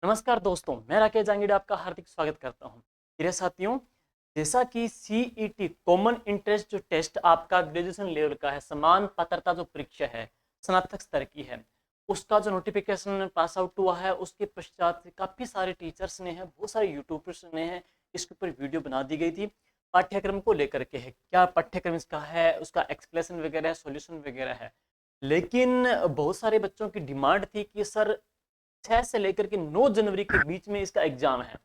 नमस्कार दोस्तों, मैं राकेश जांगीड़ आपका हार्दिक स्वागत करता हूं। प्रिय साथियों, जैसा कि सीईटी कॉमन इंटरेस्ट जो टेस्ट आपका ग्रेजुएशन लेवल का है, समान पात्रता जो परीक्षा है स्नातक स्तर की है, उसका जो नोटिफिकेशन पास आउट हुआ है, उसके पश्चात काफ़ी सारे टीचर्स ने हैं, बहुत सारे यूट्यूबर्स ने हैं, इसके ऊपर वीडियो बना दी गई थी। पाठ्यक्रम को लेकर के है, क्या पाठ्यक्रम इसका है, उसका एक्सप्लेनेशन वगैरह है, सॉल्यूशन वगैरह है। लेकिन बहुत सारे बच्चों की डिमांड थी कि सर 6 से लेकर के 9 जनवरी के बीच में इसका एग्जाम है।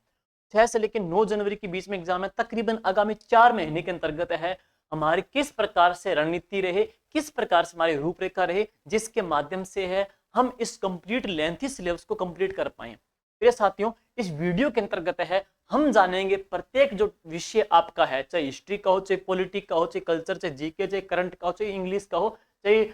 6 से लेकर 9 जनवरी के बीच में एग्जाम है, तकरीबन आगामी 4 महीने के अंतर्गत है। हमारी किस प्रकार से रणनीति रहे, किस प्रकार से हमारी रूपरेखा रहे, जिसके माध्यम से है हम इस कंप्लीट लेंथी सिलेबस को कंप्लीट कर पाए। प्रिय साथियों, इस वीडियो के अंतर्गत है हम जानेंगे प्रत्येक जो विषय आपका है, चाहे हिस्ट्री का हो, चाहे पॉलिटिक्स का हो, चाहे कल्चर, चाहे जीके, चाहे करंट का हो, चाहे इंग्लिश का हो, चाहे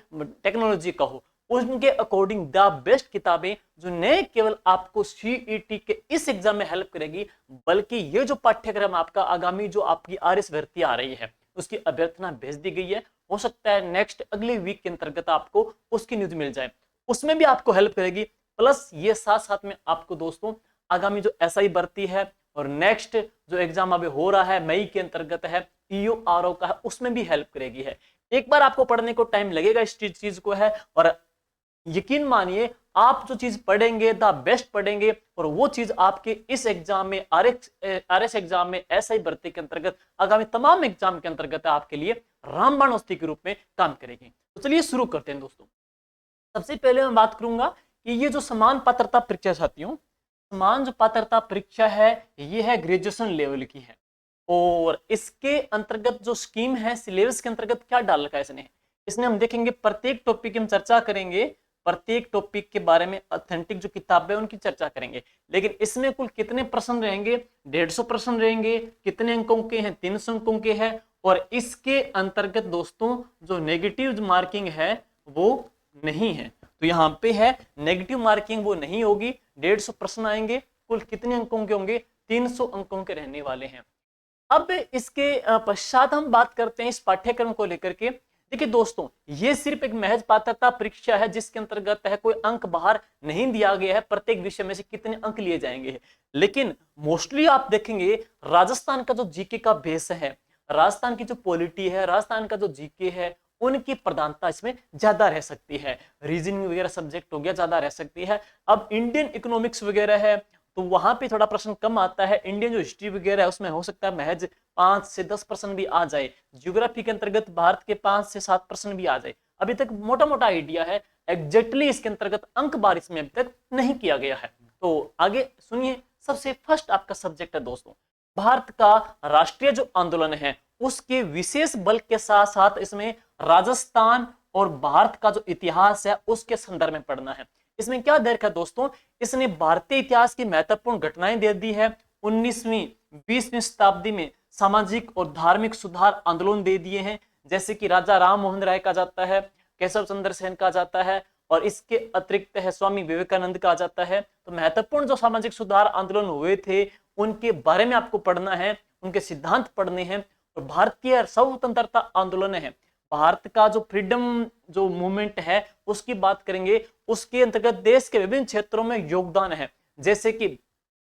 टेक्नोलॉजी का हो, उनके अकॉर्डिंग द बेस्ट किताबें जो न केवल आपको सीईटी के इस एग्जाम में हेल्प करेगी, बल्कि ये जो पाठ्यक्रम आपका आगामी जो आपकी आरएस भर्ती आ रही है उसकी अभ्यर्थना भेज दी गई है। हो सकता है नेक्स्ट अगले वीक के अंतर्गत आपको उसकी न्यूज मिल जाए, उसमें भी आपको हेल्प करेगी। प्लस ये साथ साथ में आपको दोस्तों आगामी जो एसआई भर्ती है और नेक्स्ट जो एग्जाम अभी हो रहा है मई के अंतर्गत है ईओआरओ का है, उसमें भी हेल्प करेगी है। एक बार आपको पढ़ने को टाइम लगेगा इस चीज को है, और यकीन मानिए आप जो चीज पढ़ेंगे द बेस्ट पढ़ेंगे और वो चीज आपके इस एग्जाम में आरएस एग्जाम में एसआई भर्ती के अंतर्गत आगामी तमाम एग्जाम के अंतर्गत आपके लिए रामबाण औषधि के रूप में काम करेगी। तो चलिए शुरू करते हैं दोस्तों। सबसे पहले मैं बात करूंगा कि ये जो समान पात्रता परीक्षा साथियों, समान जो पात्रता परीक्षा है ये है ग्रेजुएशन लेवल की है, और इसके अंतर्गत जो स्कीम है सिलेबस के अंतर्गत क्या डाल रखा है इसने हम देखेंगे प्रत्येक टॉपिक की हम चर्चा करेंगे, प्रत्येक टॉपिक के बारे में ऑथेंटिक जो किताबें उनकी चर्चा करेंगे। लेकिन इसमें कुल कितने प्रश्न रहेंगे? 150 प्रश्न रहेंगे। कितने अंकों के हैं? 300 अंकों के हैं। और इसके अंतर्गत दोस्तों जो नेगेटिव मार्किंग है वो नहीं है, तो यहाँ पे है नेगेटिव मार्किंग वो नहीं होगी। 150 प्रश्न आएंगे, कुल कितने अंकों के होंगे? 300 अंकों के रहने वाले हैं। अब इसके पश्चात हम बात करते हैं इस पाठ्यक्रम को लेकर के। देखिए दोस्तों, ये सिर्फ एक महज पात्रता परीक्षा है जिसके अंतर्गत है कोई अंक बाहर नहीं दिया गया है प्रत्येक विषय में से कितने अंक लिए जाएंगे। लेकिन मोस्टली आप देखेंगे राजस्थान का जो जीके का बेस है, राजस्थान की जो पॉलिटी है, राजस्थान का जो जीके है, उनकी प्रधानता इसमें ज्यादा रह सकती है। रीजनिंग वगैरह सब्जेक्ट हो गया, ज्यादा रह सकती है। अब इंडियन इकोनॉमिक्स वगैरह है तो वहां पे थोड़ा प्रश्न कम आता है। इंडियन जो हिस्ट्री वगैरह है उसमें हो सकता है महज 5 से 10 प्रश्न भी आ जाए। ज्योग्राफी के अंतर्गत भारत के 5 से 7 प्रश्न भी आ जाए। अभी तक मोटा मोटा आइडिया है, एग्जैक्टली इसके अंतर्गत अंक बारिश में अभी तक नहीं किया गया है। तो आगे सुनिए, सबसे फर्स्ट आपका सब्जेक्ट है दोस्तों भारत का राष्ट्रीय जो आंदोलन है उसके विशेष बल के साथ साथ इसमें राजस्थान और भारत का जो इतिहास है उसके संदर्भ में पढ़ना है। इसमें क्या दे रखा है दोस्तों? इसने भारतीय इतिहास की महत्वपूर्ण घटनाएं दे दी है। 19वीं 20वीं शताब्दी में सामाजिक और धार्मिक सुधार आंदोलन दे दिए हैं, जैसे कि राजा राम मोहन राय का जाता है, केशव चंद्र सेन का जाता है, और इसके अतिरिक्त है स्वामी विवेकानंद का जाता है। तो महत्वपूर्ण जो सामाजिक सुधार आंदोलन हुए थे उनके बारे में आपको पढ़ना है, उनके सिद्धांत पढ़ने हैं। और भारतीय स्वतंत्रता आंदोलन है, भारत का जो फ्रीडम जो मूवमेंट है उसकी बात करेंगे। उसके अंतर्गत देश के विभिन्न क्षेत्रों में योगदान है, जैसे कि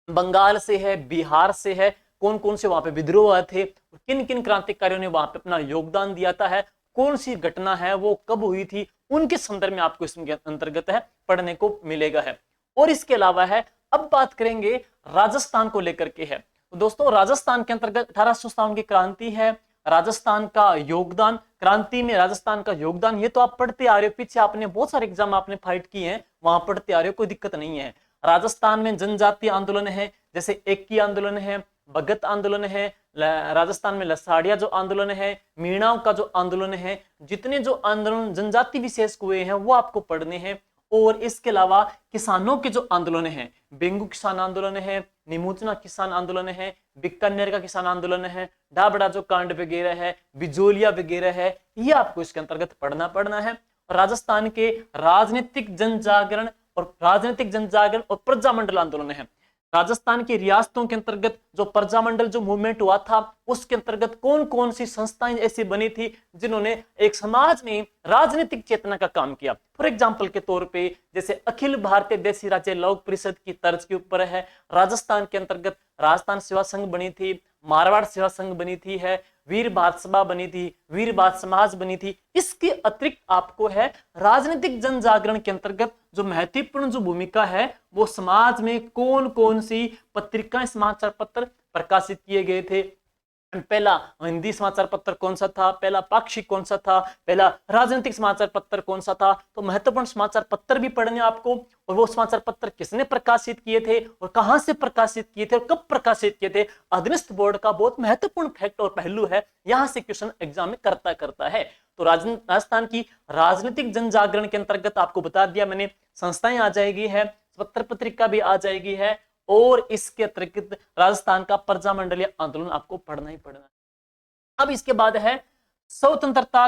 बंगाल से है, बिहार से है, कौन कौन से वहां पे विद्रोह थे, किन किन क्रांतिकारियों ने वहां पे अपना योगदान दिया था, है कौन सी घटना है वो कब हुई थी, उनके संदर्भ में आपको इसके अंतर्गत है पढ़ने को मिलेगा है। और इसके अलावा है, अब बात करेंगे राजस्थान को लेकर के है। तो दोस्तों राजस्थान के अंतर्गत 1857 की क्रांति है, राजस्थान का योगदान, क्रांति में राजस्थान का योगदान, ये तो आप पढ़ते आ रहे हो, पीछे आपने बहुत सारे एग्जाम आपने फाइट किए हैं, वहां पढ़ते आ रहे हो, कोई दिक्कत नहीं है। राजस्थान में जनजातीय आंदोलन है, जैसे एकी आंदोलन है, भगत आंदोलन है, राजस्थान में लसाड़िया जो आंदोलन है, मीणाओं का जो आंदोलन है, जितने जो आंदोलन जनजाति विशेष हुए हैं वो आपको पढ़ने हैं। और इसके अलावा किसानों के जो आंदोलन है, बेंगू किसान आंदोलन है, निमोचना किसान आंदोलन है, बीकानेर का किसान आंदोलन है, डाबड़ा जो कांड वगैरह है, बिजोलिया वगैरह है, ये आपको इसके अंतर्गत पढ़ना है। राजस्थान के राजनीतिक जन जागरण और प्रजामंडल आंदोलन है। राजस्थान की रियासतों के अंतर्गत जो प्रजामंडल जो मूवमेंट हुआ था उसके अंतर्गत कौन कौन सी संस्थाएं ऐसी बनी थी जिन्होंने एक समाज में राजनीतिक चेतना का काम किया। फॉर एग्जाम्पल के तौर पे जैसे अखिल भारतीय देशी राज्य लोक परिषद की तर्ज के ऊपर है, राजस्थान के अंतर्गत राजस्थान सेवा संघ बनी थी, मारवाड़ सेवा संघ बनी थी है, वीर भारत सभा बनी थी, वीर भारत समाज बनी थी। इसके अतिरिक्त आपको है राजनीतिक जन जागरण के अंतर्गत जो महत्वपूर्ण जो भूमिका है वो समाज में कौन कौन सी पत्रिकाएं समाचार पत्र प्रकाशित किए गए थे। पहला हिंदी समाचार पत्र कौन सा था, पहला पाक्षिक कौन सा था, पहला राजनीतिक समाचार पत्र कौन सा था। तो महत्वपूर्ण समाचार पत्र भी पढ़ने आपको, और वो समाचार पत्र किसने प्रकाशित किए थे और कहां से प्रकाशित किए थे और कब प्रकाशित किए थे। अधीनस्थ बोर्ड का बहुत महत्वपूर्ण फैक्ट और पहलू है, यहां से क्वेश्चन एग्जाम में करता है। तो राजस्थान की राजनीतिक जन जागरण के अंतर्गत आपको बता दिया मैंने, संस्थाएं आ जाएगी है, पत्र पत्रिका भी आ जाएगी है, और इसके अतिरिक्त राजस्थान का प्रजामंडलीय आंदोलन आपको पढ़ना ही पढ़ना है। अब इसके बाद है स्वतंत्रता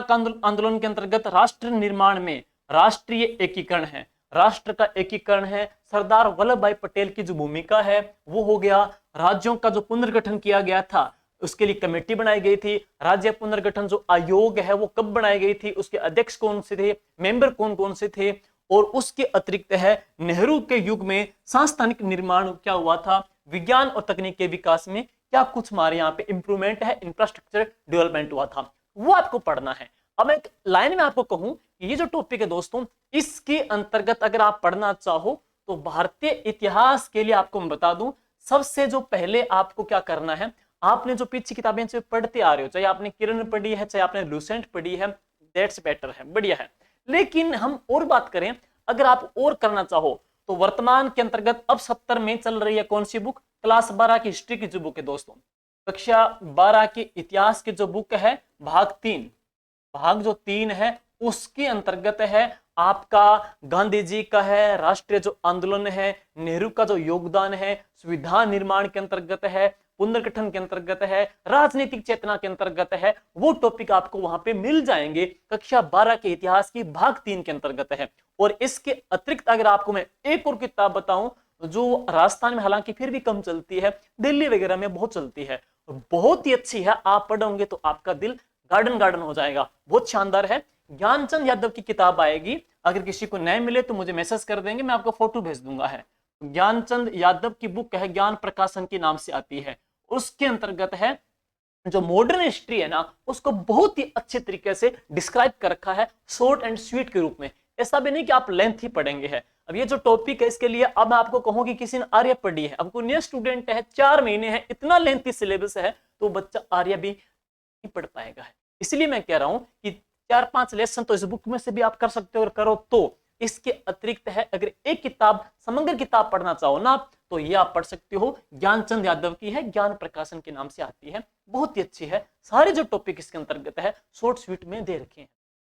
आंदोलन के अंतर्गत राष्ट्र निर्माण में राष्ट्रीय एकीकरण है, राष्ट्र का एकीकरण है। सरदार वल्लभ भाई पटेल की जो भूमिका है वो हो गया। राज्यों का जो पुनर्गठन किया गया था उसके लिए कमेटी बनाई गई थी। राज्य पुनर्गठन जो आयोग है वो कब बनाई गई थी, उसके अध्यक्ष कौन से थे, मेंबर कौन कौन से थे, और उसके अतिरिक्त है नेहरू के युग में सांस्थानिक निर्माण क्या हुआ था, विज्ञान और तकनीक के विकास में क्या कुछ हमारे यहाँ पे इंप्रूवमेंट है, इंफ्रास्ट्रक्चर डेवलपमेंट हुआ था, वो आपको पढ़ना है। अब एक लाइन में आपको कहूं कि ये जो टॉपिक है दोस्तों, इसके अंतर्गत अगर आप पढ़ना चाहो तो भारतीय इतिहास के लिए आपको मैं बता दूं, सबसे जो पहले आपको क्या करना है, आपने जो पीछे किताबें से पढ़ते आ रहे हो, चाहे आपने किरण पढ़ी है चाहे आपने लूसेंट पढ़ी है, दैट्स बेटर है, बढ़िया है। लेकिन हम और बात करें, अगर आप और करना चाहो तो वर्तमान के अंतर्गत अब 70 में चल रही है कौन सी बुक, क्लास 12 की हिस्ट्री की जो बुक है दोस्तों, कक्षा 12 के इतिहास की जो बुक है भाग 3, भाग जो 3 है उसके अंतर्गत है आपका गांधी जी का है, राष्ट्रीय जो आंदोलन है, नेहरू का जो योगदान है, संविधान निर्माण के अंतर्गत है, पुनर्गठन के अंतर्गत है, राजनीतिक चेतना के अंतर्गत है, वो टॉपिक आपको वहां पे मिल जाएंगे कक्षा 12 के इतिहास की भाग 3 के अंतर्गत है। और इसके अतिरिक्त अगर आपको मैं एक और किताब बताऊं जो राजस्थान में हालांकि फिर भी कम चलती है, दिल्ली वगैरह में बहुत चलती है, बहुत ही अच्छी है, आप पढ़ोगे तो आपका दिल गार्डन गार्डन हो जाएगा, बहुत शानदार है। ज्ञानचंद यादव की किताब आएगी, अगर किसी को नहीं मिले तो मुझे मैसेज कर देंगे, मैं आपको फोटो भेज दूंगा है। ज्ञानचंद यादव की बुक है, ज्ञान प्रकाशन के नाम से आती है, उसके अंतर्गत है जो मॉडर्न हिस्ट्री है ना उसको बहुत ही अच्छे तरीके से डिस्क्राइब कर रखा है शॉर्ट एंड स्वीट के रूप में, ऐसा भी नहीं कि आप लेंथ ही पढ़ेंगे है। अब ये जो टॉपिक है इसके लिए अब मैं आपको कहूं कि किसी ने आर्य पढ़ी है, अब कोई नया स्टूडेंट है, 4 महीने है, इतना लेंथी सिलेबस है तो बच्चा आर्य भी नहीं पढ़ पाएगा है। इसलिए मैं कह रहा हूं कि 4-5 लेसन तो इस बुक में से भी आप कर सकते हो, और करो तो इसके अतिरिक्त है अगर एक किताब समग्र किताब पढ़ना चाहो ना तो ये आप पढ़ सकते हो, ज्ञानचंद यादव की है, ज्ञान प्रकाशन के नाम से आती है, बहुत ही अच्छी है, सारे जो टॉपिक इसके अंतर्गत है शॉर्ट स्वीट में दे रखे हैं,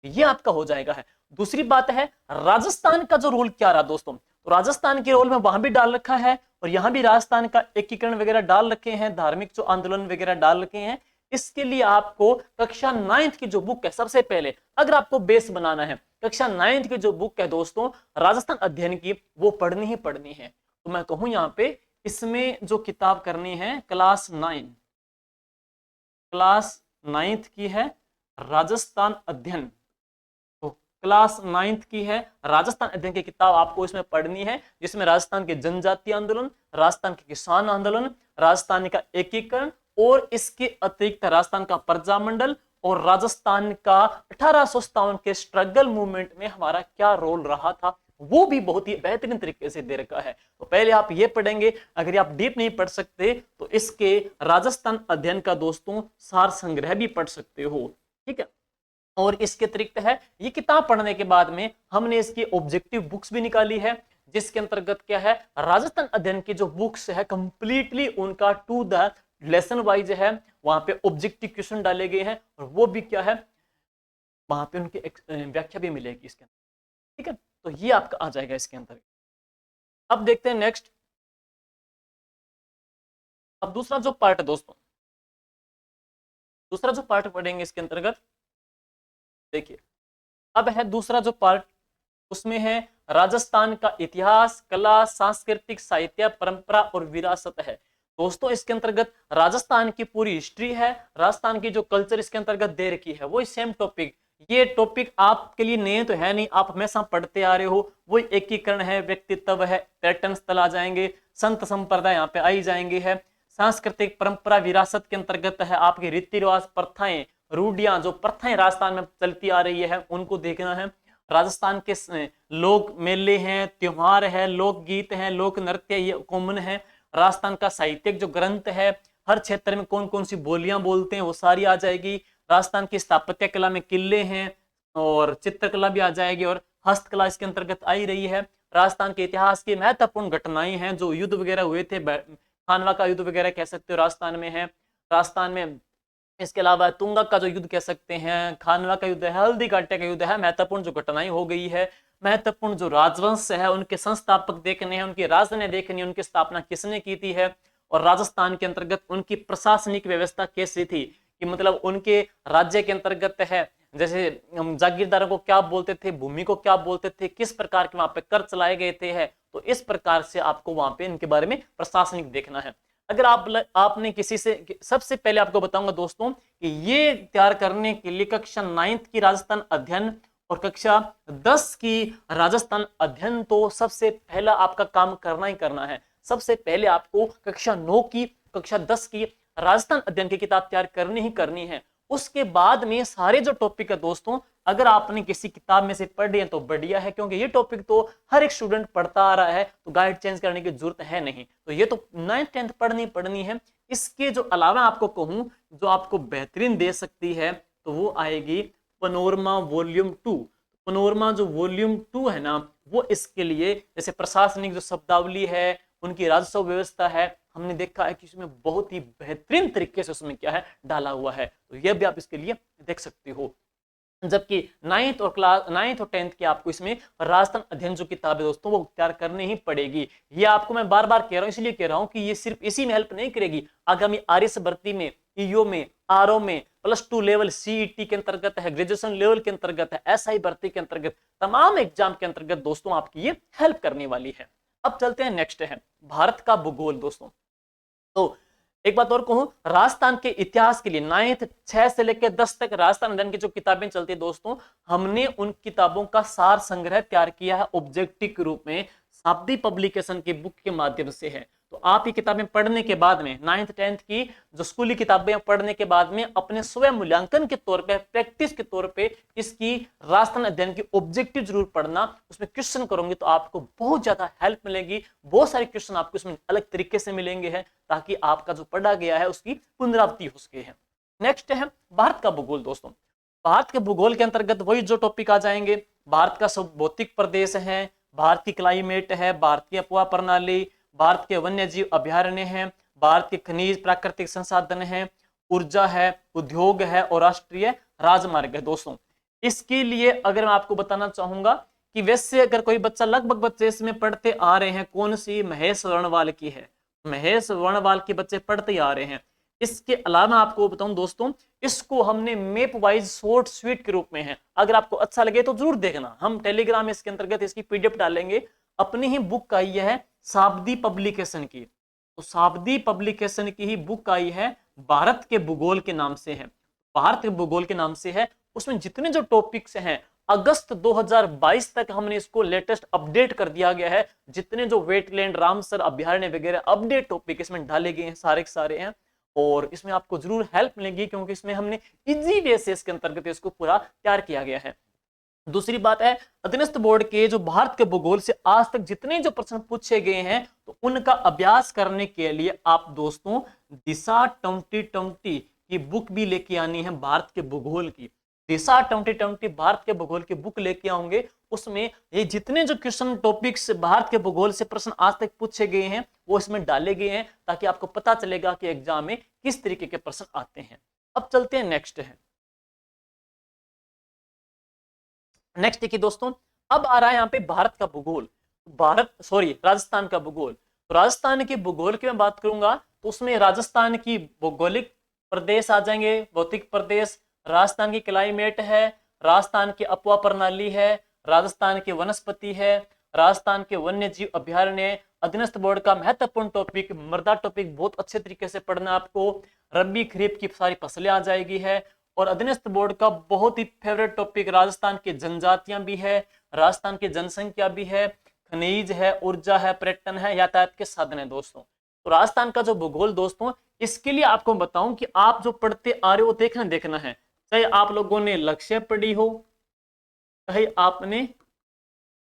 ये आपका हो जाएगा है। दूसरी बात है राजस्थान का जो रोल क्या रहा दोस्तों, तो राजस्थान के रोल में वहां भी डाल रखा है और यहां भी राजस्थान का एकीकरण वगैरह डाल रखे हैं, धार्मिक जो आंदोलन वगैरह डाल रखे हैं। इसके लिए आपको कक्षा 9th की जो बुक है, सबसे पहले अगर आपको बेस बनाना है, कक्षा 9th की जो बुक है दोस्तों राजस्थान अध्ययन की, वो पढ़नी ही पढ़नी है। तो मैं कहूं यहाँ पे इसमें जो किताब करनी है क्लास 9th की है राजस्थान अध्ययन, तो क्लास 9th की है राजस्थान अध्ययन की किताब आपको इसमें पढ़नी है, जिसमें राजस्थान के जनजातीय आंदोलन, राजस्थान के किसान आंदोलन, राजस्थान का एकीकरण और इसके अतिरिक्त राजस्थान का प्रजामंडल और राजस्थान का 1857 के स्ट्रगल मूवमेंट में हमारा क्या रोल रहा था, वो भी बहुत ही बेहतरीन तरीके से दे रखा है। तो पहले आप ये पढ़ेंगे, अगर आप डीप नहीं पढ़ सकते तो इसके राजस्थान अध्ययन का दोस्तों सार संग्रह भी पढ़ सकते हो, ठीक है। और इसके अतिरिक्त है ये किताब पढ़ने के बाद में हमने इसकी ऑब्जेक्टिव बुक्स भी निकाली है, जिसके अंतर्गत क्या है राजस्थान अध्ययन की जो बुक्स है कंप्लीटली उनका टू द लेसन वाइज है, वहां पे ऑब्जेक्टिव क्वेश्चन डाले गए हैं और वो भी क्या है वहां पे उनकी व्याख्या भी मिलेगी इसके अंदर, ठीक है। तो ये आपका आ जाएगा इसके अंदर। अब देखते हैं नेक्स्ट, अब दूसरा जो पार्ट है दोस्तों, दूसरा जो पार्ट पढ़ेंगे इसके अंतर्गत, देखिए अब है दूसरा जो पार्ट उसमें है राजस्थान का इतिहास, कला, सांस्कृतिक, साहित्य, परंपरा और विरासत है। दोस्तों इसके अंतर्गत राजस्थान की पूरी हिस्ट्री है, राजस्थान की जो कल्चर इसके अंतर्गत दे रखी है, वही सेम टॉपिक। ये टॉपिक आपके लिए नए तो है नहीं, आप हमेशा पढ़ते आ रहे हो। वही एकीकरण है, व्यक्तित्व है, पर्यटन स्थल आ जाएंगे, संत संप्रदाय यहाँ पे आई जाएंगे है, सांस्कृतिक परंपरा विरासत के अंतर्गत है आपके रीति रिवाज, प्रथाएं, रूढ़ियां, जो प्रथाएं राजस्थान में चलती आ रही है उनको देखना है। राजस्थान के लोक मेले हैं, त्योहार है, लोकगीत हैं, लोक नृत्य, ये कॉमन है। राजस्थान का साहित्यिक जो ग्रंथ है, हर क्षेत्र में कौन कौन सी बोलियां बोलते हैं वो सारी आ जाएगी। राजस्थान की स्थापत्य कला में किले हैं और चित्रकला भी आ जाएगी, और हस्तकला इसके अंतर्गत आई रही है। राजस्थान के इतिहास की महत्वपूर्ण घटनाएं हैं, जो युद्ध वगैरह हुए थे, खानवा का युद्ध वगैरह कह सकते हो राजस्थान में है। राजस्थान में इसके अलावा तुंगा का जो युद्ध कह सकते हैं, खानवा का युद्ध है, हल्दी घाटी का युद्ध है, महत्वपूर्ण जो घटनाएं हो गई है। महत्वपूर्ण जो राजवंश है उनके संस्थापक देखने हैं, उनकी राजधानी देखनी है, उनकी स्थापना किसने की थी है। और राजस्थान के अंतर्गत उनकी प्रशासनिक व्यवस्था कैसी थी, कि मतलब उनके राज्य के अंतर्गत है, जैसे जागीरदारों को क्या बोलते थे, भूमि को क्या बोलते थे, किस प्रकार के वहां पे कर चलाए गए थे है। तो इस प्रकार से आपको वहां पे इनके बारे में प्रशासनिक देखना है। अगर आपने किसी से, सबसे पहले आपको बताऊंगा दोस्तों कि ये तैयार करने के लिए कक्षा 9th की राजस्थान अध्ययन और कक्षा 10 की राजस्थान अध्ययन, तो सबसे पहला आपका काम करना ही करना है। सबसे पहले आपको कक्षा 9 की, कक्षा 10 की राजस्थान अध्ययन की किताब तैयार करनी ही करनी है। उसके बाद में सारे जो टॉपिक है दोस्तों, अगर आपने किसी किताब में से पढ़ लिया तो बढ़िया है, क्योंकि ये टॉपिक तो हर एक स्टूडेंट पढ़ता आ रहा है, तो गाइड चेंज करने की जरूरत है नहीं। तो ये तो 9th 10th पढ़नी है। इसके जो अलावा आपको कहूं जो आपको बेहतरीन दे सकती है, तो वो आएगी पनोरमा वॉल्यूम 2। पनोरमा जो वॉल्यूम 2 है ना, वो इसके लिए, जैसे प्रशासनिक जो शब्दावली है, उनकी राजस्व व्यवस्था है, हमने देखा है कि इसमें बहुत ही बेहतरीन तरीके से उसमें क्या है डाला हुआ है। तो यह भी आप इसके लिए देख सकते हो। जबकि 9th और 10th की आपको इसमें राजस्थान अध्ययन जो किताब है दोस्तों, वो तैयार करनी ही पड़ेगी। ये आपको मैं बार बार कह रहा हूं, इसलिए कह रहा हूं कि ये सिर्फ इसी में हेल्प नहीं करेगी, आगामी आरएस भर्ती में, ईओ में, आरओ में, +2 लेवल सीईटी के अंतर्गत है, ग्रेजुएशन लेवल के अंतर्गत है, एसआई भर्ती के अंतर्गत, तमाम एग्जाम के अंतर्गत दोस्तों आपकी ये हेल्प करने वाली है। अब चलते हैं, नेक्स्ट है भारत का भूगोल दोस्तों। तो एक बात और कहूं, राजस्थान के इतिहास के लिए 9th 6 से लेकर 10 तक राजस्थान अध्ययन की जो किताबें चलती है दोस्तों, हमने उन किताबों का सार संग्रह तैयार किया है ऑब्जेक्टिव के रूप में, शाब्दी पब्लिकेशन की बुक के माध्यम से है। तो आप ये किताबें पढ़ने के बाद में, 9th 10th की जो स्कूली किताबें पढ़ने के बाद में, अपने स्वयं मूल्यांकन के तौर पे, प्रैक्टिस के तौर पे इसकी राजस्थान अध्ययन की ऑब्जेक्टिव जरूर पढ़ना। उसमें क्वेश्चन करोगे तो आपको बहुत ज्यादा हेल्प मिलेगी, बहुत सारे क्वेश्चन आपको इसमें अलग तरीके से मिलेंगे हैं, ताकि आपका जो पढ़ा गया है उसकी पुनरावृत्ति हो सके है। नेक्स्ट है भारत का भूगोल दोस्तों। भारत के भूगोल के अंतर्गत वही जो टॉपिक आ जाएंगे, भारत का सब भौतिक प्रदेश है, भारत की क्लाइमेट है, भारत की अपवा प्रणाली, भारत के वन्य जीव अभ्यारण्य हैं, भारत के खनिज प्राकृतिक संसाधन हैं, ऊर्जा है, उद्योग है और राष्ट्रीय राजमार्ग है दोस्तों। इसके लिए अगर मैं आपको बताना चाहूंगा कि वैसे अगर कोई बच्चा, लगभग बच्चे इसमें पढ़ते आ रहे हैं, कौन सी, महेश वर्णवाल की है, महेश वर्णवाल के बच्चे पढ़ते आ रहे हैं। इसके अलावा आपको बताऊं दोस्तों, इसको हमने मैप वाइज शॉर्ट स्वीट के रूप में है, अगर आपको अच्छा लगे तो जरूर देखना। हम टेलीग्राम में इसके अंतर्गत इसकी पीडीएफ डालेंगे, अपनी ही बुक आई है शाब्दी पब्लिकेशन की। तो शाब्दी पब्लिकेशन की ही बुक आई है, भारत के भूगोल के नाम से है, भारत के भूगोल के नाम से है। उसमें जितने जो टॉपिक्स हैं, अगस्त 2022 तक हमने इसको लेटेस्ट अपडेट कर दिया गया है। जितने जो वेटलैंड, रामसर अभ्यारण्य वगैरह अपडेट टॉपिक इसमें डाले गए हैं, सारे के सारे हैं, और इसमें आपको जरूर हेल्प मिलेगी, क्योंकि इसमें हमने इजी वे से इसके अंतर्गत इसको पूरा तैयार किया गया है। दूसरी बात है, अधीनस्थ बोर्ड के जो भारत के भूगोल से आज तक जितने जो प्रश्न पूछे गए हैं, तो उनका अभ्यास करने के लिए आप दोस्तों दिशा 2020 की बुक भी लेके आनी है, भारत के भूगोल की। दिशा 2020 भारत के भूगोल की बुक लेके आओगे, उसमें ये जितने जो क्वेश्चन टॉपिक्स भारत के भूगोल से प्रश्न आज तक पूछे गए हैं, वो इसमें डाले गए हैं, ताकि आपको पता चलेगा कि एग्जाम में किस तरीके के प्रश्न आते हैं। अब चलते हैं, नेक्स्ट है, नेक्स्ट देखिए दोस्तों, अब आ रहा है यहाँ पे भारत का भूगोल, राजस्थान का भूगोल। तो राजस्थान के भूगोल की मैं बात करूंगा, तो उसमें राजस्थान की भौगोलिक प्रदेश आ जाएंगे, भौतिक प्रदेश, राजस्थान की क्लाइमेट है, राजस्थान की अपवा प्रणाली है, राजस्थान के वनस्पति है, राजस्थान के वन्य जीव अभ्यारण्य, अधीनस्थ बोर्ड का महत्वपूर्ण टॉपिक मृदा टॉपिक बहुत अच्छे तरीके से पढ़ना आपको, रबी खरीफ की सारी फसलें आ जाएगी है, और अधीनस्थ बोर्ड का बहुत ही फेवरेट टॉपिक राजस्थान की जनजातियां भी है, राजस्थान की जनसंख्या भी है, खनिज है, ऊर्जा है, पर्यटन है, यातायात के साधन है दोस्तों। तो राजस्थान का जो भूगोल दोस्तों, इसके लिए आपको बताऊं कि आप जो पढ़ते आ रहे हो देखना है, चाहे आप लोगों ने लक्ष्य पढ़ी हो, चाहे आपने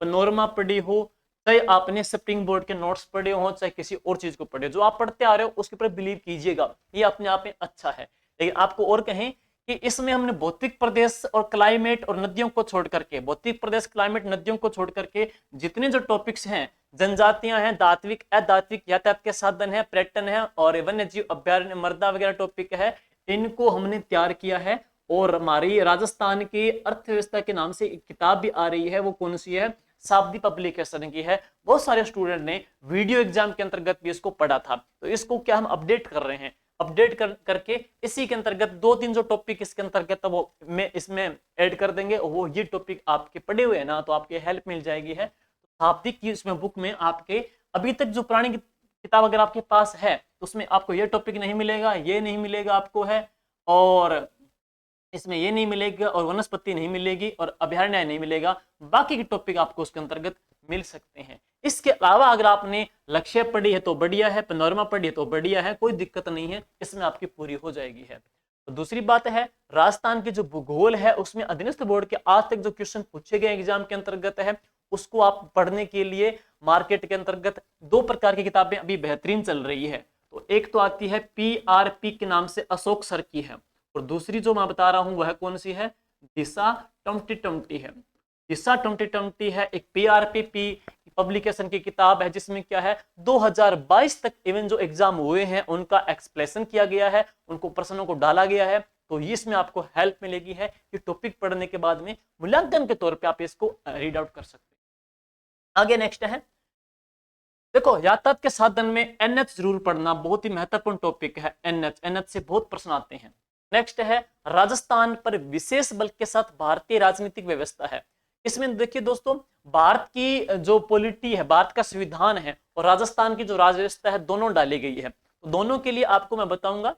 पनोरमा पढ़ी हो, चाहे आपने स्प्रिंग बोर्ड के नोट्स पढ़े हो, चाहे किसी और चीज को पढ़े, जो आप पढ़ते आ रहे हो उसके ऊपर बिलीव कीजिएगा, ये अपने आप में अच्छा है। लेकिन आपको और कहें कि इसमें हमने भौतिक प्रदेश और क्लाइमेट और नदियों को छोड़ करके, भौतिक प्रदेश क्लाइमेट नदियों को छोड़ करके जितने जो टॉपिक्स हैं, जनजातियां हैं, दात्विक अदात्विक यातायात के साधन है, पर्यटन है, और वन्य जीव अभ्यारण्य मृदा वगैरह टॉपिक है, इनको हमने तैयार किया है। और हमारी राजस्थान की अर्थव्यवस्था के नाम से एक किताब भी आ रही है, वो कौन सी है, शाब्दी पब्लिकेशन की है। बहुत सारे स्टूडेंट ने वीडियो एग्जाम के अंतर्गत भी इसको पढ़ा था, तो इसको क्या हम अपडेट कर रहे हैं, अपडेट करके इसी के अंतर्गत 2-3 जो टॉपिक इसके अंतर्गत वो में इसमें ऐड कर देंगे, वो ये टॉपिक आपके पढ़े हुए हैं ना, तो आपके हेल्प मिल जाएगी है। तो शाब्दिक की इसमें बुक में आपके अभी तक जो पुरानी किताब अगर आपके पास है तो उसमें आपको ये टॉपिक नहीं मिलेगा, ये नहीं मिलेगा आपको है, और इसमें ये नहीं मिलेगा, और वनस्पति नहीं मिलेगी, और अभ्यारण्य नहीं मिलेगा, बाकी के टॉपिक आपको उसके अंतर्गत मिल सकते हैं। इसके अलावा अगर आपने लक्ष्य पढ़ी है तो बढ़िया है, पनोरमा पढ़ी है तो बढ़िया है, कोई दिक्कत नहीं है, इसमें आपकी पूरी हो जाएगी है। तो दूसरी बात है, राजस्थान की जो भूगोल है उसमें अधीनस्थ बोर्ड के आज तक जो क्वेश्चन पूछे गए एग्जाम के अंतर्गत है, उसको आप पढ़ने के लिए मार्केट के अंतर्गत 2 प्रकार की किताबें अभी बेहतरीन चल रही है। तो एक तो आती है PRP के नाम से अशोक सर की है, और दूसरी जो मैं बता रहा हूं वह कौन सी है, दिशा 2020 है। दिशा 2020 है एक PRP पब्लिकेशन की किताब है, जिसमें क्या है 2022 तक इवन जो एग्जाम हुए हैं उनका एक्सप्लेनेशन किया गया है, उनको प्रश्नों को डाला गया है। तो इसमें आपको हेल्प मिलेगी है कि टॉपिक पढ़ने के बाद में मूल्यांकन के तौर पे आप इसको रीड आउट कर सकते हैं। आगे नेक्स्ट है, देखो यातायात के साधन में NH जरूर पढ़ना, बहुत ही महत्वपूर्ण टॉपिक है NH से बहुत प्रश्न आते हैं। नेक्स्ट है, राजस्थान पर विशेष बल के साथ भारतीय राजनीतिक व्यवस्था है। इसमें देखिए दोस्तों, भारत की जो पॉलिटी है, भारत का संविधान है, और राजस्थान की जो राज व्यवस्था है, दोनों डाली गई है। तो दोनों के लिए आपको मैं बताऊंगा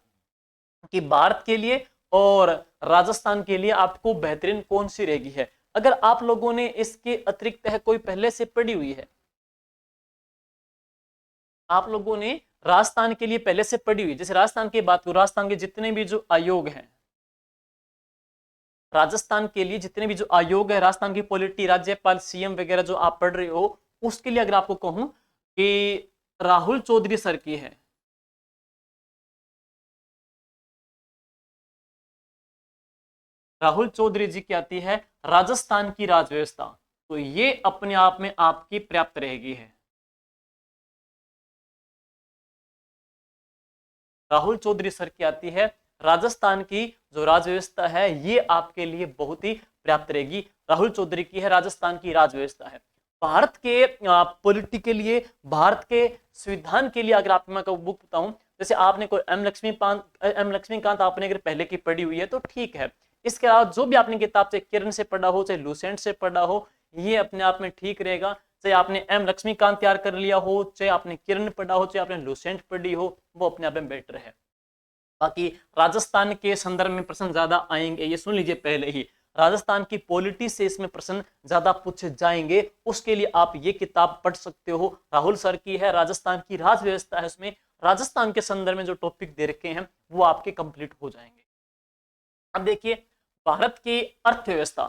कि भारत के लिए और राजस्थान के लिए आपको बेहतरीन कौन सी रहेगी है। अगर आप लोगों ने इसके अतिरिक्त है कोई पहले से पढ़ी हुई है, आप लोगों ने राजस्थान के लिए पहले से पढ़ी हुई, जैसे राजस्थान की बात करूं, राजस्थान के जितने भी जो आयोग हैं, राजस्थान के लिए जितने भी जो आयोग है, राजस्थान की पॉलिटी, राज्यपाल, CM वगैरह जो आप पढ़ रहे हो, उसके लिए अगर आपको कहूं कि राहुल चौधरी सर की है, राहुल चौधरी जी की आती है राजस्थान की राज व्यवस्था, तो ये अपने आप में आपकी पर्याप्त रहेगी है। राहुल चौधरी सर की आती है राजस्थान की जो राज व्यवस्था है, ये आपके लिए बहुत ही पर्याप्त रहेगी। राहुल चौधरी की है राजस्थान की राज व्यवस्था है। भारत के पॉलिटी के लिए, भारत के संविधान के लिए अगर आप मैं बुक बताऊं, जैसे आपने कोई एम लक्ष्मीकांत आपने अगर पहले की पढ़ी हुई है तो ठीक है। इसके अलावा जो भी आपने किताब से किरण से पढ़ा हो, चाहे लूसेंट से पढ़ा हो, ये अपने आप में ठीक रहेगा। चाहे आपने एम लक्ष्मीकांत तैयार कर लिया हो, चाहे आपने किरण पढ़ा हो, चाहे आपने लूसेंट पढ़ी हो, वो अपने आप में बेटर है। बाकी राजस्थान के संदर्भ में प्रश्न ज्यादा आएंगे, ये सुन लीजिए पहले ही, राजस्थान की पॉलिटी से इसमें प्रश्न ज्यादा पूछे जाएंगे, उसके लिए आप ये किताब पढ़ सकते हो। राहुल सर की है, राजस्थान की राज व्यवस्था है, उसमें राजस्थान के संदर्भ में जो टॉपिक दे रखे हैं वो आपके कंप्लीट हो जाएंगे। अब देखिए भारत की अर्थव्यवस्था,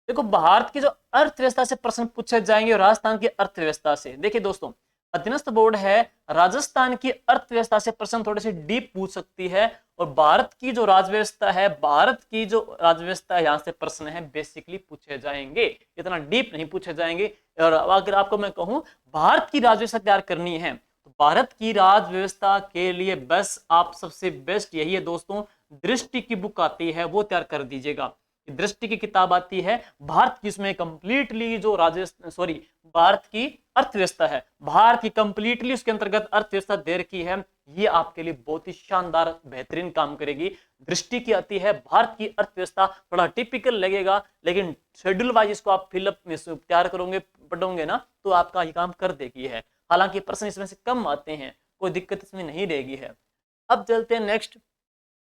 देखो भारत की जो अर्थव्यवस्था से प्रश्न पूछे जाएंगे और राजस्थान की अर्थव्यवस्था से, देखिए दोस्तों अधीनस्थ बोर्ड है, राजस्थान की अर्थव्यवस्था से प्रश्न थोड़े से डीप पूछ सकती है, और भारत की जो राजव्यवस्था है, भारत की जो राजव्यवस्था है, यहाँ से प्रश्न है बेसिकली पूछे जाएंगे, इतना डीप नहीं पूछे जाएंगे। और अगर आपको मैं कहूं भारत की राजव्यवस्था तैयार करनी है, तो भारत की राजव्यवस्था के लिए बस आप सबसे बेस्ट यही है दोस्तों, दृष्टि की बुक आती है वो तैयार कर दीजिएगा। दृष्टि की किताब आती है, भारत की उसमें कंप्लीटली जो भारत की अर्थव्यवस्था है, भारत की कंप्लीटली उसके अंतर्गत अर्थव्यवस्था दे रखी है। ये आपके लिए बहुत ही शानदार बेहतरीन काम करेगी। दृष्टि की आती है भारत की अर्थव्यवस्था, थोड़ा टिपिकल लगेगा, लेकिन शेड्यूल वाइज इसको आप फिलअप में तैयार करोगे, पढ़ोगे ना, तो आपका ये काम कर देगी है। हालांकि प्रश्न इसमें से कम आते हैं, कोई दिक्कत इसमें नहीं रहेगी है। अब चलते हैं नेक्स्ट,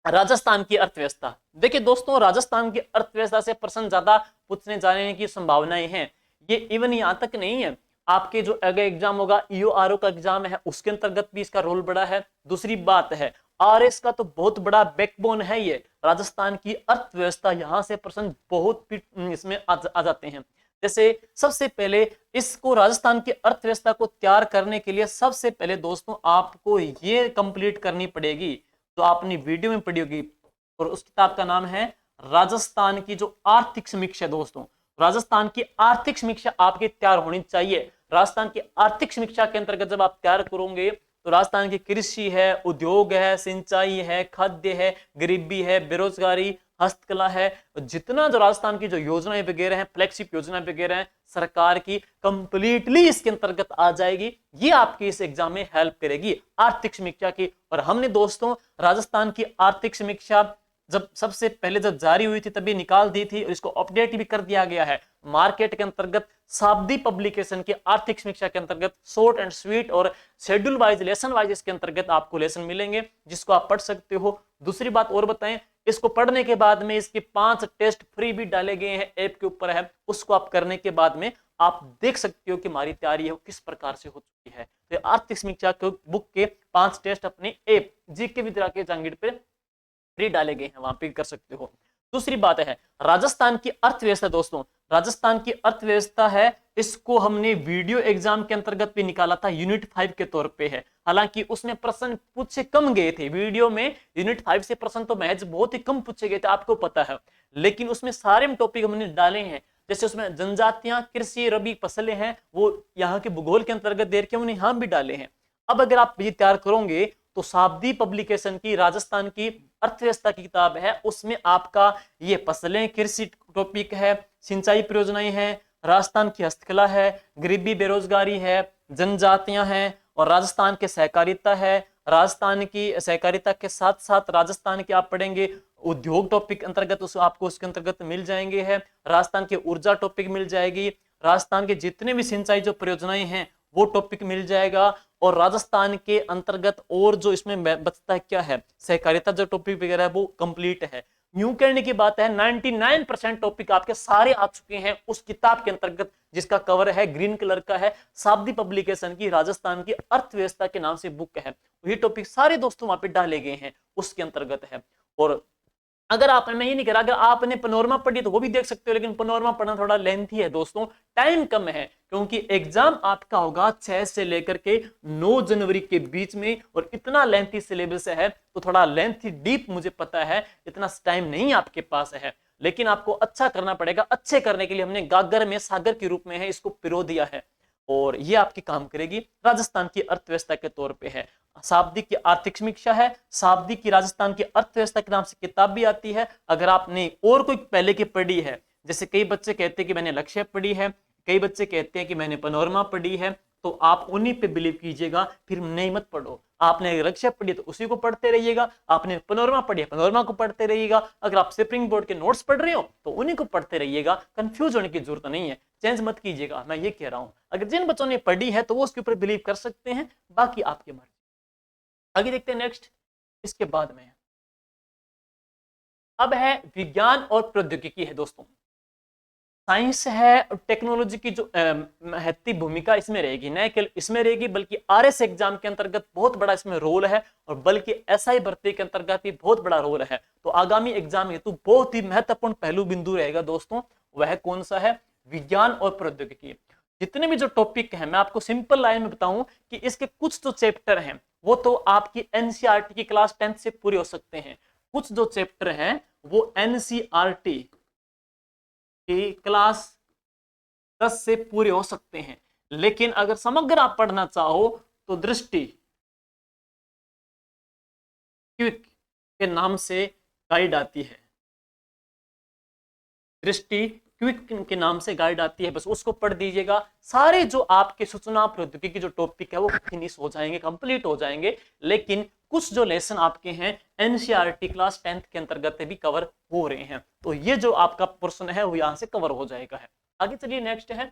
राजस्थान की अर्थव्यवस्था। देखिए दोस्तों, राजस्थान की अर्थव्यवस्था से प्रश्न ज्यादा पूछने जाने की संभावनाएं हैं। ये इवन यहां तक नहीं है, आपके जो अगर एग्जाम होगा ईओआरओ का एग्जाम है, उसके अंतर्गत भी इसका रोल बड़ा है। दूसरी बात है, आरएस का तो बहुत बड़ा बैकबोन है ये राजस्थान की अर्थव्यवस्था। यहां से प्रश्न बहुत इसमें आ जाते हैं। जैसे सबसे पहले इसको राजस्थान की अर्थव्यवस्था को तैयार करने के लिए सबसे पहले दोस्तों आपको ये कंप्लीट करनी पड़ेगी, तो आपने वीडियो में पढ़ी होगी, और उस किताब का नाम है राजस्थान की जो आर्थिक समीक्षा। दोस्तों, राजस्थान की आर्थिक समीक्षा आपकी तैयार होनी चाहिए। राजस्थान की आर्थिक समीक्षा के अंतर्गत जब आप तैयार करोगे, तो राजस्थान की कृषि है, उद्योग है, सिंचाई है, खाद्य है, गरीबी है, बेरोजगारी, हस्तकला है, जितना जो राजस्थान की जो योजनाएं वगैरह हैं, फ्लैगशिप योजना वगैरह हैं सरकार की, कंप्लीटली इसके अंतर्गत आ जाएगी। ये आपकी इस एग्जाम में हेल्प करेगी आर्थिक समीक्षा की। और हमने दोस्तों राजस्थान की आर्थिक समीक्षा जब सबसे पहले जब जारी हुई थी तभी निकाल दी थी, और इसको अपडेट भी कर दिया गया है मार्केट के अंतर्गत। शाब्दी पब्लिकेशन की आर्थिक समीक्षा के अंतर्गत शॉर्ट एंड स्वीट और शेड्यूल वाइज, लेसन वाइज इसके अंतर्गत आपको लेसन मिलेंगे, जिसको आप पढ़ सकते हो। दूसरी बात और बताएं, इसको पढ़ने के बाद में इसके 5 टेस्ट फ्री भी डाले गए हैं, ऐप के ऊपर है, उसको आप करने के बाद में आप देख सकते हो कि हमारी तैयारी है किस प्रकार से हो चुकी है। तो आर्थिक समीक्षा बुक के 5 टेस्ट अपने ऐप जीके विद्या के जांगिड़ पे फ्री डाले गए हैं, वहां पे कर सकते हो। दूसरी बात है राजस्थान की अर्थव्यवस्था। दोस्तों, राजस्थान की अर्थव्यवस्था है, इसको हमने वीडियो एग्जाम के अंतर्गत भी निकाला था, यूनिट 5 के तौर पे है। हालांकि उसमें प्रश्न पूछे कम गए थे, वीडियो में यूनिट 5 से प्रश्न तो महज बहुत ही कम पूछे गए थे, आपको पता है, लेकिन उसमें सारे टॉपिक हमने डाले हैं। जैसे उसमें जनजातियां, कृषि, रबी फसलें हैं, वो यहाँ के भूगोल के अंतर्गत दे के हमने यहाँ भी डाले हैं। अब अगर आप ये तैयार करोगे, तो शाब्दी पब्लिकेशन की राजस्थान की अर्थव्यवस्था की किताब है, उसमें आपका ये फसलें, कृषि टॉपिक है, सिंचाई परियोजनाएं हैं, राजस्थान की हस्तकला है, गरीबी बेरोजगारी है, जनजातियां हैं, और राजस्थान के सहकारिता है। राजस्थान की सहकारिता के साथ साथ राजस्थान के आप पढ़ेंगे उद्योग टॉपिक अंतर्गत, उस आपको उसके अंतर्गत मिल जाएंगे है। राजस्थान की ऊर्जा टॉपिक मिल जाएगी, राजस्थान के जितने भी सिंचाई जो परियोजनाएं हैं वो टॉपिक मिल जाएगा। और राजस्थान के अंतर्गत और जो इसमें बचता है क्या है, सहकारिता जो टॉपिक वगैरह है वो कंप्लीट है। यूं कहने की बात है 99% टॉपिक आपके सारे आ चुके हैं उस किताब के अंतर्गत, जिसका कवर है ग्रीन कलर का है, शाब्दी पब्लिकेशन की राजस्थान की अर्थव्यवस्था के नाम से बुक है। ये टॉपिक सारे दोस्तों वहां पे डाले गए हैं, उसके अंतर्गत है। और अगर आप, मैं ये नहीं कह रहा, अगर आपने पनोरमा पढ़ी तो वो भी देख सकते हो, लेकिन पनोरमा पढ़ना थोड़ा लेंथी है दोस्तों, टाइम कम है, क्योंकि एग्जाम आपका होगा 6 से लेकर के 9 जनवरी के बीच में, और इतना लेंथी सिलेबस है, तो थोड़ा लेंथी डीप मुझे पता है, इतना टाइम नहीं आपके पास है, लेकिन आपको अच्छा करना पड़ेगा। अच्छे करने के लिए हमने गागर में सागर के रूप में है इसको पिरो दिया है, और ये आपकी काम करेगी। राजस्थान की अर्थव्यवस्था के तौर पे है, शाब्दिक की आर्थिक समीक्षा है, शाब्दिक की राजस्थान की अर्थव्यवस्था के नाम से किताब भी आती है। अगर आपने और कोई पहले की पढ़ी है, जैसे कई बच्चे कहते हैं कि मैंने लक्ष्य पढ़ी है, कई बच्चे कहते हैं कि मैंने पनोरमा पढ़ी है, तो आप उन्हीं पे बिलीव कीजिएगा, फिर नहीं मत पढ़ो। आपने लक्ष्य पढ़ी तो उसी को पढ़ते रहिएगा, आपने पनोरमा पढ़ी है पनोरमा को पढ़ते रहिएगा, अगर आप स्प्रिंग बोर्ड के नोट्स पढ़ रहे हो तो उन्हीं को पढ़ते रहिएगा, कंफ्यूज होने की जरूरत नहीं है, चेंज मत कीजिएगा, मैं ये कह रहा हूं। अगर जिन बच्चों ने पढ़ी है तो वो उसके ऊपर बिलीव कर सकते हैं, बाकी आपकी मर्जी। आगे देखते हैं नेक्स्ट, इसके बाद में अब है विज्ञान और प्रौद्योगिकी है दोस्तों। साइंस है और टेक्नोलॉजी की जो महत्वपूर्ण भूमिका इसमें रहेगी, न केवल इसमें रहेगी बल्कि आरएस एग्जाम के अंतर्गत बहुत बड़ा इसमें रोल है, और बल्कि एसआई भर्ती के अंतर्गत भी बहुत बड़ा रोल है। तो आगामी एग्जाम हेतु बहुत ही महत्वपूर्ण पहलू बिंदु रहेगा दोस्तों, वह कौन सा है, विज्ञान और प्रौद्योगिकी। जितने भी जो टॉपिक है, मैं आपको सिंपल लाइन में बताऊं कि इसके कुछ जो चैप्टर हैं वो तो आपकी एनसीईआरटी की क्लास 10 से पूरे हो सकते हैं, कुछ जो चैप्टर हैं वो एनसीईआरटी की क्लास 10 से पूरे हो सकते हैं, लेकिन अगर समग्र आप पढ़ना चाहो तो दृष्टि क्विक के नाम से गाइड आती है, दृष्टि क्विक के नाम से गाइड आती है, बस उसको पढ़ दीजिएगा। सारे जो आपके सूचना प्रौद्योगिकी जो टॉपिक है वो फिनिश हो जाएंगे, कंप्लीट हो जाएंगे। लेकिन कुछ जो लेसन आपके हैं एनसीईआरटी क्लास 10th के अंतर्गत भी कवर हो रहे हैं, तो ये जो आपका पोर्शन है वो यहाँ से कवर हो जाएगा है। आगे चलिए, नेक्स्ट है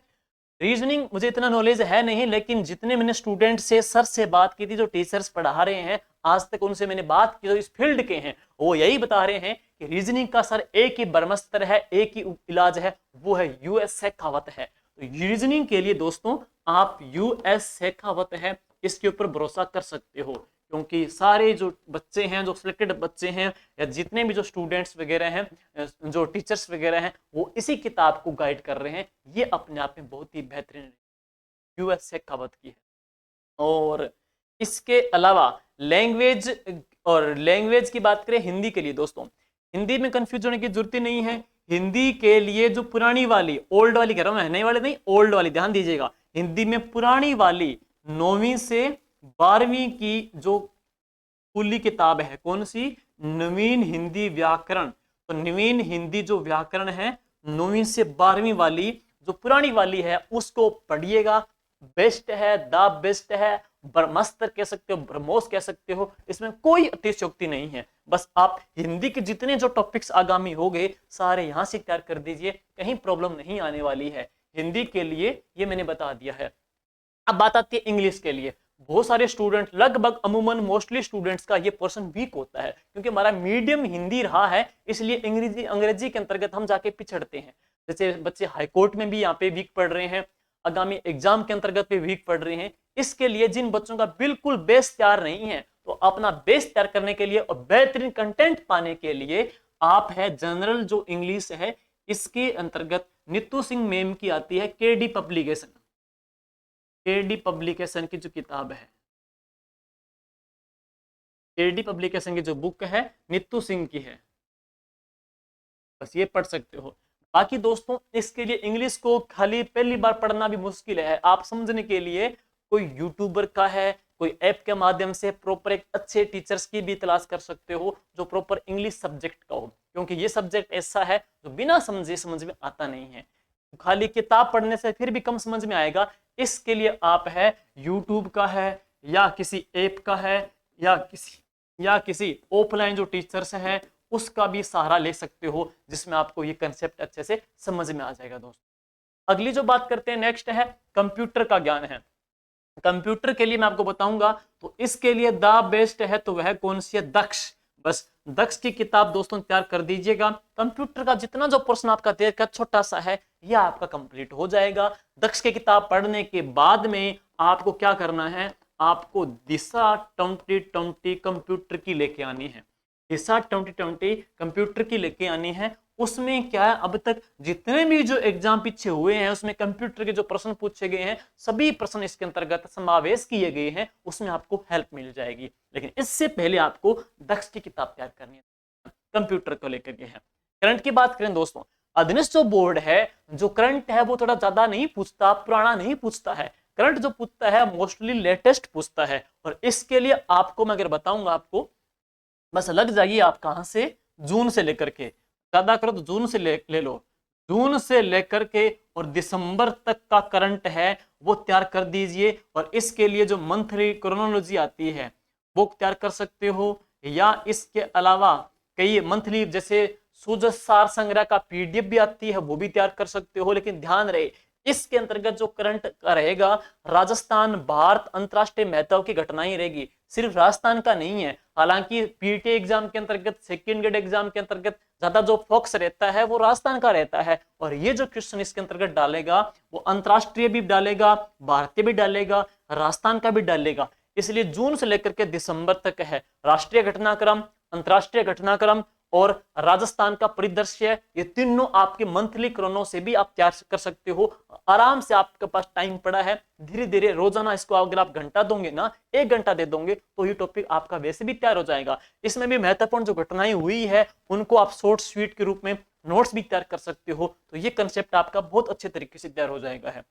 रीजनिंग। मुझे इतना नॉलेज है नहीं, लेकिन जितने मैंने स्टूडेंट से, सर से बात की थी, जो टीचर्स पढ़ा रहे हैं आज तक, उनसे मैंने बात की, जो इस फील्ड के हैं, वो यही बता रहे हैं कि रीजनिंग का सर एक ही ब्रह्मास्त्र है, एक ही इलाज है, वो है यूएस शेखावत है। तो रीजनिंग के लिए दोस्तों आप यूएस शेखावत है, इसके ऊपर भरोसा कर सकते हो, क्योंकि सारे जो बच्चे हैं, जो सिलेक्टेड बच्चे हैं, या जितने भी जो स्टूडेंट्स वगैरह हैं, जो टीचर्स वगैरह हैं, वो इसी किताब को गाइड कर रहे हैं। ये अपने आप में बहुत ही बेहतरीन यूएस शेखावत की है। और इसके अलावा लैंग्वेज, और लैंग्वेज की बात करें हिंदी के लिए दोस्तों, हिंदी में कंफ्यूज होने की जरूरत नहीं है। हिंदी के लिए जो पुरानी वाली, ओल्ड वाली कह रहा हूं मैं, नई वाली नहीं, ओल्ड वाली, ध्यान दीजिएगा। हिंदी में पुरानी वाली 9वीं से 12वीं की जो खुली किताब है, कौन सी? नवीन हिंदी व्याकरण। तो नवीन हिंदी जो व्याकरण है 9वीं से 12वीं वाली जो पुरानी वाली है, उसको पढ़िएगा। बेस्ट है, द बेस्ट है, ब्रह्मास्त्र कह सकते हो, ब्रह्मोस कह सकते हो, इसमें कोई अतिशयोक्ति नहीं है। बस आप हिंदी के जितने जो टॉपिक्स आगामी हो गए सारे यहां से तैयार कर दीजिए, कहीं प्रॉब्लम नहीं आने वाली है। हिंदी के लिए ये मैंने बता दिया है। अब बात आती है इंग्लिश के लिए। बहुत सारे स्टूडेंट, लगभग अमूमन मोस्टली स्टूडेंट्स का ये पोर्शन वीक होता है, क्योंकि हमारा मीडियम हिंदी रहा है, इसलिए अंग्रेजी के अंतर्गत हम जाके पिछड़ते हैं। जैसे बच्चे हाईकोर्ट में भी यहाँ पे वीक पढ़ रहे हैं, आगामी एग्जाम के अंतर्गत भी वीक पढ़ रहे हैं। इसके लिए जिन बच्चों का बिल्कुल बेस तैयार नहीं है, तो अपना बेस तैयार करने के लिए और बेहतरीन कंटेंट पाने के लिए आप है जनरल जो इंग्लिश है, इसके अंतर्गत नीतू सिंह मैम की आती है केडी पब्लिकेशन। केडी पब्लिकेशन की जो किताब है, केडी पब्लिकेशन की जो बुक है नीतू सिंह की है, बस ये पढ़ सकते हो। बाकी दोस्तों इसके लिए इंग्लिश को खाली पहली बार पढ़ना भी मुश्किल है। आप समझने के लिए कोई यूट्यूबर का है, कोई ऐप के माध्यम से प्रॉपर एक अच्छे टीचर्स की भी तलाश कर सकते हो जो प्रॉपर इंग्लिश सब्जेक्ट का हो, क्योंकि ये सब्जेक्ट ऐसा है जो बिना समझे समझ में आता नहीं है। खाली किताब पढ़ने से फिर भी कम समझ में आएगा। इसके लिए आप है यूट्यूब का है, या किसी ऐप का है, या किसी ऑफलाइन जो टीचर्स हैं उसका भी सहारा ले सकते हो, जिसमें आपको ये कंसेप्ट अच्छे से समझ में आ जाएगा दोस्तों। अगली जो बात करते हैं नेक्स्ट है कंप्यूटर का ज्ञान है। कंप्यूटर के लिए मैं आपको बताऊंगा, तो इसके लिए द बेस्ट है तो वह कौन सी है? दक्ष। बस दक्ष की किताब दोस्तों तैयार कर दीजिएगा। कंप्यूटर का जितना जो पोर्शन आपका देखा छोटा सा है, यह आपका कंप्लीट हो जाएगा। दक्ष की किताब पढ़ने के बाद में आपको क्या करना है? आपको दिशा 2020 कंप्यूटर की लेके आनी है। दिशा 2020 कंप्यूटर की लेके आनी है। उसमें क्या है, अब तक जितने भी जो एग्जाम पीछे हुए हैं उसमें कंप्यूटर के जो प्रश्न पूछे गए हैं, सभी प्रश्न इसके अंतर्गत समावेश किए गए हैं, उसमें आपको हेल्प मिल जाएगी। लेकिन इससे पहले आपको दक्ष की किताब तैयार करनी है, कंप्यूटर को लेकर के है। करंट की बात करें दोस्तों, अधीनस्थ जो बोर्ड है, जो करंट है वो थोड़ा ज्यादा नहीं पूछता, पुराना नहीं पूछता है। करंट जो पूछता है मोस्टली लेटेस्ट पूछता है। और इसके लिए आपको मैं अगर बताऊंगा, आपको बस लग जाइए आप कहां से, जून से लेकर के, ज्यादा करो तो जून से ले लो, जून से लेकर के और दिसंबर तक का करंट है वो तैयार कर दीजिए। और इसके लिए जो मंथली क्रोनोलॉजी आती है वो तैयार कर सकते हो, या इसके अलावा कई मंथली जैसे सूझ सार संग्रह का पीडीएफ भी आती है, वो भी तैयार कर सकते हो। लेकिन ध्यान रहे इसके अंतर्गत जो करंट का रहेगा, राजस्थान भारत अंतरराष्ट्रीय महत्व की घटनाएं रहेगी, सिर्फ राजस्थान का नहीं है। हालांकि पीटी एग्जाम के अंतर्गत, सेकंड ग्रेड एग्जाम के अंतर्गत ज्यादा जो फोकस रहता है वो राजस्थान का रहता है। और ये जो क्वेश्चन इसके अंतर्गत डालेगा वो अंतरराष्ट्रीय भी डालेगा, भारतीय भी डालेगा, राजस्थान का भी डालेगा। इसलिए जून से लेकर के दिसंबर तक है राष्ट्रीय घटनाक्रम, अंतरराष्ट्रीय घटनाक्रम और राजस्थान का परिदृश्य, ये तीनों आपके मंथली क्रोनो से भी आप तैयार कर सकते हो। आराम से आपके पास टाइम पड़ा है, धीरे धीरे रोजाना इसको अगर आप घंटा दोगे ना, 1 घंटा दे दोगे, तो ये टॉपिक आपका वैसे भी तैयार हो जाएगा। इसमें भी महत्वपूर्ण जो घटनाएं हुई है उनको आप शॉर्ट स्वीट के रूप में नोट्स भी तैयार कर सकते हो, तो ये कंसेप्ट आपका बहुत अच्छे तरीके से तैयार हो जाएगा है।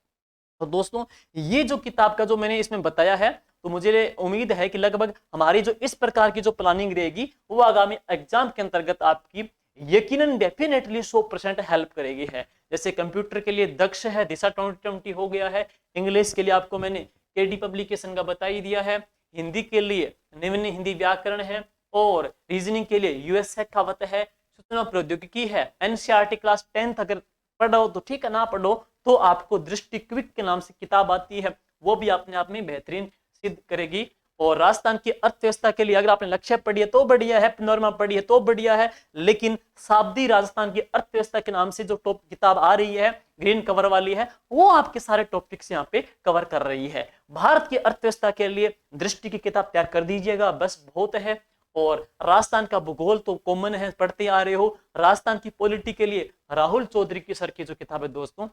तो दोस्तों ये जो किताब का जो मैंने इसमें बताया है, तो मुझे उम्मीद है कि लगभग हमारी जो इस प्रकार की जो प्लानिंग रहेगी वो आगामी एग्जाम के अंतर्गत आपकी यकीनन डेफिनेटली 100% हेल्प करेगी है। जैसे कंप्यूटर के लिए दक्ष है, दिशा 2020 हो गया है। इंग्लिश के लिए आपको मैंने केडी पब्लिकेशन का बता ही दिया है। हिंदी के लिए निम्न हिंदी व्याकरण है, और रीजनिंग के लिए यूएस शेखावत है। सूचना प्रौद्योगिकी है, एनसीईआरटी क्लास 10th अगर पढ़ो तो ठीक है, ना पढ़ो तो आपको दृष्टि क्विक के नाम से किताब आती है, वो भी अपने आप में बेहतरीन सिद्ध करेगी। और राजस्थान की अर्थव्यवस्था के लिए अगर आपने लक्ष्य पढ़ी है तो बढ़िया है, पैनोरमा पढ़ी है तो बढ़िया है, लेकिन शाब्दी राजस्थान की अर्थव्यवस्था के नाम से जो टॉप किताब आ रही है ग्रीन कवर वाली है, वो आपके सारे टॉपिक्स यहाँ पे कवर कर रही है। भारत की अर्थव्यवस्था के लिए दृष्टि की किताब तैयार कर दीजिएगा, बस बहुत है। और राजस्थान का भूगोल तो कॉमन है, पढ़ते आ रहे हो। राजस्थान की पॉलिटी के लिए राहुल चौधरी की सर की जो किताब है दोस्तों,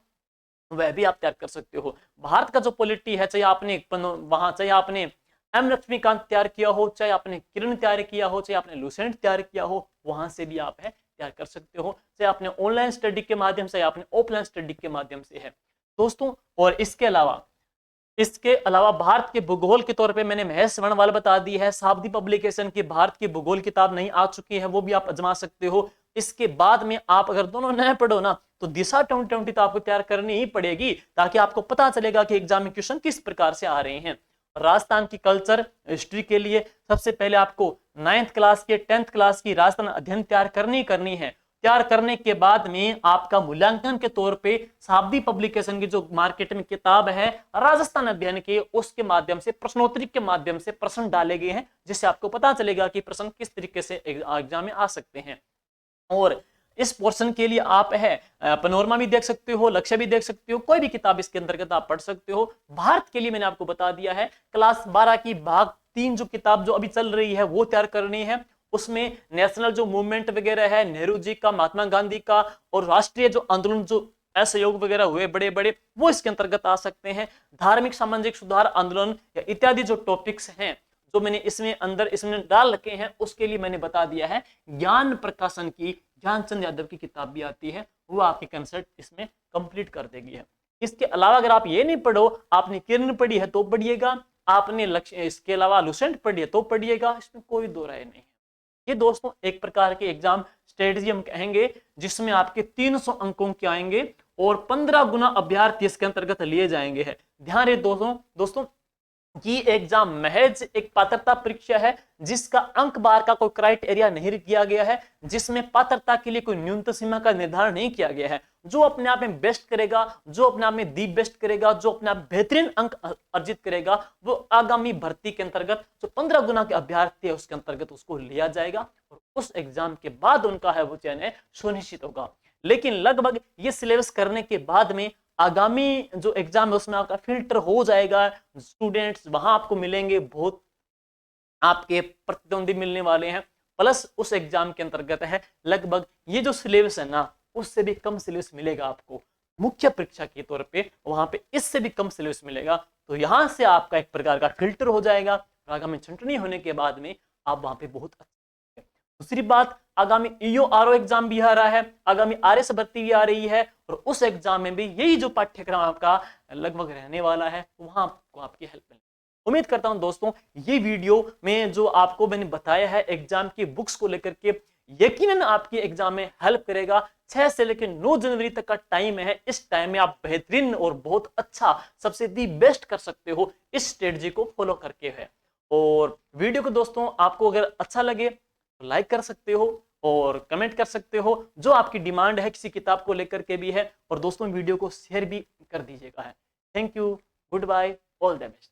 वह भी आप तैयार कर सकते हो। भारत का जो पॉलिटी है, चाहे आपने वहां चाहे आपने एम लक्ष्मीकांत तैयार किया हो, चाहे आपने किरण तैयार किया हो, चाहे आपने लुसेंट तैयार किया हो, वहां से भी आप है तैयार कर सकते हो, चाहे आपने ऑनलाइन स्टडी के माध्यम से, आपने ऑफलाइन स्टडी के माध्यम से है दोस्तों। और इसके अलावा भारत के भूगोल के तौर पे मैंने महेश वर्णवाल बता दी है। शाब्दी पब्लिकेशन की भारत की भूगोल किताब नहीं आ चुकी है, वो भी आप आजमा सकते हो। इसके बाद में आप अगर दोनों नए पढ़ो ना, तो दिशा 2020 तो आपको तैयार करनी ही पड़ेगी, ताकि आपको पता चलेगा कि एग्जाम में क्वेश्चन किस प्रकार से आ रहे हैं। राजस्थान की कल्चर हिस्ट्री के लिए सबसे पहले आपको 9th क्लास के 10th क्लास की राजस्थान अध्ययन तैयार करनी है। तैयार करने के बाद में आपका मूल्यांकन के तौर पे शाब्दी पब्लिकेशन की जो मार्केट में किताब है राजस्थान अध्ययन के, उसके माध्यम से प्रश्नोत्तरी के माध्यम से प्रश्न डाले गए हैं, जिससे आपको पता चलेगा कि प्रश्न किस तरीके से एग्जाम में आ सकते हैं। और इस पोर्शन के लिए आप है पैनोरमा भी देख सकते हो, लक्ष्य भी देख सकते हो, कोई भी किताब इसके अंतर्गत आप पढ़ सकते हो। भारत के लिए मैंने आपको बता दिया है, क्लास 12 की भाग 3 जो किताब जो अभी चल रही है वो तैयार करनी है। उसमें नेशनल जो मूवमेंट वगैरह है, नेहरू जी का, महात्मा गांधी का, और राष्ट्रीय जो आंदोलन जो असहयोग वगैरह हुए बड़े बड़े, वो इसके अंतर्गत आ सकते हैं। धार्मिक सामाजिक सुधार आंदोलन इत्यादि जो टॉपिक्स हैं जो मैंने इसमें डाल रखे हैं, उसके लिए मैंने बता दिया है। ज्ञान प्रकाशन की ज्ञानचंद यादव की किताब भी आती है, वो आपके कंसेप्ट इसमें कंप्लीट कर देगी है। इसके अलावा अगर आप ये नहीं पढ़ो, आपने किरण पढ़ी है तो पढ़िएगा, आपने लक्ष्य इसके अलावा लुसेंट पढ़ी है तो पढ़िएगा, इसमें कोई दो राय नहीं है। ये दोस्तों एक प्रकार के एग्जाम स्ट्रेटजी हम कहेंगे, जिसमें आपके 300 अंकों के आएंगे और 15 गुना अभ्यर्थी इसके अंतर्गत लिए जाएंगे है। ध्यान रहे दोस्तों ये एग्जाम महज एक पात्रता परीक्षा है, जिसका अंक बार का कोई क्राइटेरिया नहीं किया गया है, जिसमें पात्रता के लिए कोई न्यूनतम सीमा का निर्धारण नहीं किया गया है। जो अपने आप में बेस्ट करेगा, जो अपने आप में दी बेस्ट करेगा, जो अपने आप बेहतरीन अंक अर्जित करेगा, वो आगामी भर्ती के अंतर्गत जो 15 गुना के अभ्यर्थी है उसके अंतर्गत उसको लिया जाएगा, और उस एग्जाम के बाद उनका है वो चयन है सुनिश्चित होगा। लेकिन लगभग ये सिलेबस करने के बाद में आगामी जो एग्जाम है उसमें आपका फिल्टर हो जाएगा, स्टूडेंट्स वहां आपको मिलेंगे, बहुत आपके प्रतिद्वंदी मिलने वाले हैं, प्लस उस एग्जाम के अंतर्गत है लगभग ये जो सिलेबस है ना, उससे भी कम सिलेबस मिलेगा आपको मुख्य परीक्षा के तौर पे, वहां पे इससे भी कम सिलेबस मिलेगा। तो यहां से आपका एक प्रकार का फिल्टर हो जाएगा, आगामी छंटनी होने के बाद में आप वहां पे बहुत अच्छा। दूसरी बात, आगामी ईओ आरओ एग्जाम भी आ रहा है, आगामी आरएस भर्ती भी आ रही है, और उस एग्जाम में भी यही जो पाठ्यक्रम आपका लगभग रहने वाला है, वहां आपको आपकी हेल्प मिलेगी। उम्मीद करता हूं दोस्तों ये वीडियो में जो आपको मैंने बताया है एग्जाम की बुक्स को लेकर के, यकीनन आपकी एग्जाम में हेल्प करेगा। 6 से लेकर 9 जनवरी तक का टाइम है, इस टाइम में आप बेहतरीन और बहुत अच्छा सबसे दी बेस्ट कर सकते हो इस स्ट्रेटजी को फॉलो करके है। और वीडियो को दोस्तों आपको अगर अच्छा लगे तो लाइक कर सकते हो और कमेंट कर सकते हो, जो आपकी डिमांड है किसी किताब को लेकर के भी है, और दोस्तों वीडियो को शेयर भी कर दीजिएगा है। Thank you, good bye, all the best.